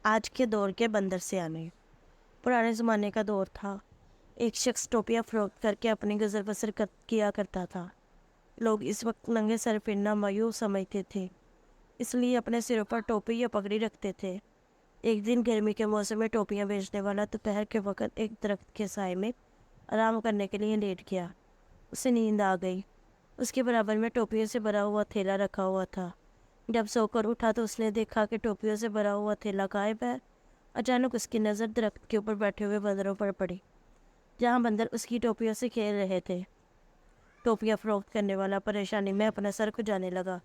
آج کے دور کے بندر سے آنے پرانے زمانے کا دور تھا۔ ایک شخص ٹوپیاں فروخت کر کے اپنی گزر بسر کیا کرتا تھا۔ لوگ اس وقت ننگے سر پھرنا مایوس سمجھتے تھے، اس لیے اپنے سروں پر ٹوپی یا پگڑی رکھتے تھے۔ ایک دن گرمی کے موسم میں ٹوپیاں بیچنے والا دوپہر کے وقت ایک درخت کے سائے میں آرام کرنے کے لیے لیٹ گیا۔ اسے نیند آ گئی۔ اس کے برابر میں ٹوپیوں سے بھرا ہوا تھیلا رکھا ہوا تھا۔ جب سو کر اٹھا تو اس نے دیکھا کہ ٹوپیوں سے بھرا ہوا تھیلا غائب ہے۔ اچانک اس کی نظر درخت کے اوپر بیٹھے ہوئے بندروں پر پڑی، جہاں بندر اس کی ٹوپیوں سے کھیل رہے تھے۔ ٹوپیاں فروخت کرنے والا پریشانی میں اپنا سر کھجانے لگا،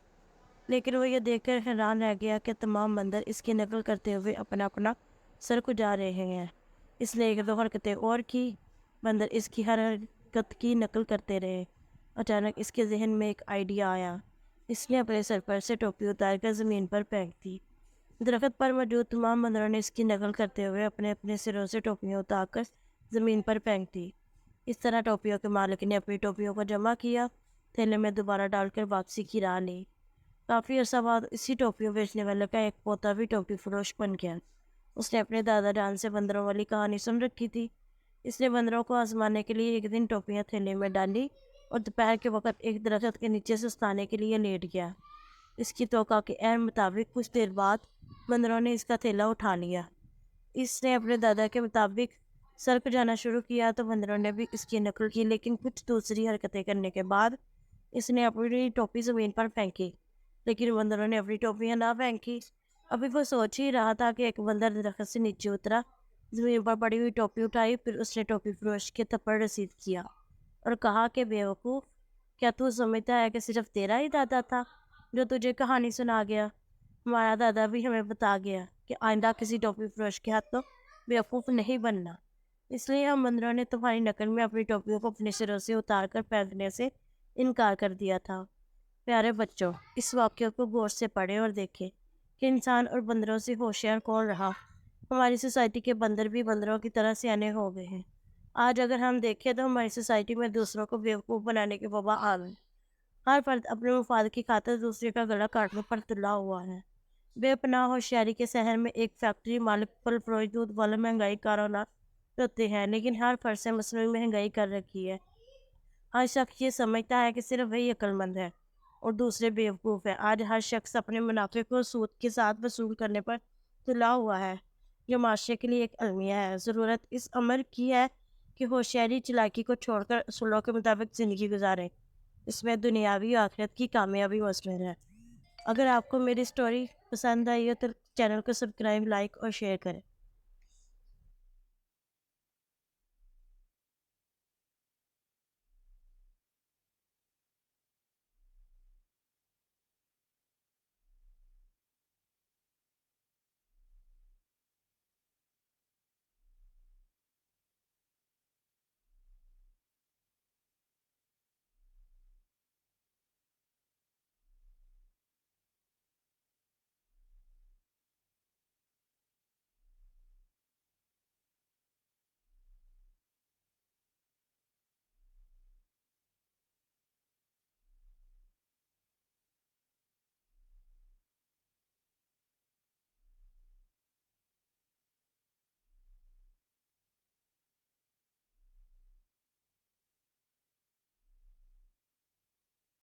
لیکن وہ یہ دیکھ کر حیران رہ گیا کہ تمام بندر اس کی نقل کرتے ہوئے اپنا اپنا سر کھجا رہے ہیں۔ اس نے ایک دو حرکتیں اور کی، بندر اس کی ہر حرکت کی نقل کرتے رہے۔ اچانک اس کے ذہن میں ایک آئیڈیا آیا۔ اس نے اپنے سر پر سے ٹوپی اتار کر زمین پر پھینک دی۔ درخت پر موجود تمام بندروں نے اس کی نقل کرتے ہوئے اپنے اپنے سروں سے ٹوپیاں اتار کر زمین پر پھینک دی۔ اس طرح ٹوپیوں کے مالک نے اپنی ٹوپیوں کو جمع کیا، تھیلے میں دوبارہ ڈال کر واپسی کی راہ لی۔ کافی عرصہ بعد اسی ٹوپیوں بیچنے والے کا ایک پوتا بھی ٹوپی فروش بن گیا۔ اس نے اپنے دادا جان سے بندروں والی کہانی سن رکھی تھی۔ اس نے بندروں کو آزمانے کے لیے ایک دن ٹوپیاں تھیلے میں ڈالی اور دوپہر کے وقت ایک درخت کے نیچے سستانے کے لیے لیٹ گیا۔ اس کی توقع کے عین مطابق کچھ دیر بعد بندروں نے اس کا تھیلا اٹھا لیا۔ اس نے اپنے دادا کے مطابق سر کھجانا شروع کیا تو بندروں نے بھی اس کی نقل کی، لیکن کچھ دوسری حرکتیں کرنے کے بعد اس نے اپنی ٹوپی زمین پر پھینکی، لیکن بندروں نے اپنی ٹوپیاں نہ پھینکی۔ ابھی وہ سوچ ہی رہا تھا کہ ایک بندر درخت سے نیچے اترا، زمین پر پڑی ہوئی ٹوپی اٹھائی، پھر اس نے ٹوپی فروش کے تھپڑ رسید کیا اور کہا کہ بیوقوف، کیا تو سمجھتا ہے کہ صرف تیرا ہی دادا تھا جو تجھے کہانی سنا گیا؟ ہمارا دادا بھی ہمیں بتا گیا کہ آئندہ کسی ٹوپی فروش کے ہاتھوں بیوقوف نہیں بننا، اس لیے ہم بندروں نے تمہاری نقل میں اپنی ٹوپیوں کو اپنے سروں سے اتار کر پھینکنے سے انکار کر دیا تھا۔ پیارے بچوں، اس واقعے کو غور سے پڑھیں اور دیکھیں کہ انسان اور بندروں سے ہوشیار کون رہا۔ ہماری سوسائٹی کے بندر بھی بندروں کی طرح سیانے ہو گئے ہیں۔ آج اگر ہم دیکھیں تو ہماری سوسائٹی میں دوسروں کو بیوقوف بنانے کے وبا عام ہے۔ ہر فرد اپنے مفاد کی خاطر دوسرے کا گلا کاٹنے پر تلا ہوا ہے۔ بے پناہ ہوشیاری کے شہر میں ایک فیکٹری مالک پھل فروش دودھ والا مہنگائی کارونا ہوتے ہیں، لیکن ہر فرد سے مصنوعی مہنگائی کر رکھی ہے۔ ہر شخص یہ سمجھتا ہے کہ صرف وہی عقل مند ہے اور دوسرے بیوقوف ہیں۔ آج ہر شخص اپنے منافع کو سود کے ساتھ وصول کرنے پر تلا ہوا ہے، جو معاشرے کے لیے ایک المیہ ہے۔ ضرورت اس امر کی ہے کہ ہوشیاری چالاکی کو چھوڑ کر اصولوں کے مطابق زندگی گزاریں، اس میں دنیاوی و آخرت کی کامیابی مضمر ہے۔ اگر آپ کو میری سٹوری پسند آئی ہو تو چینل کو سبسکرائب، لائک اور شیئر کریں۔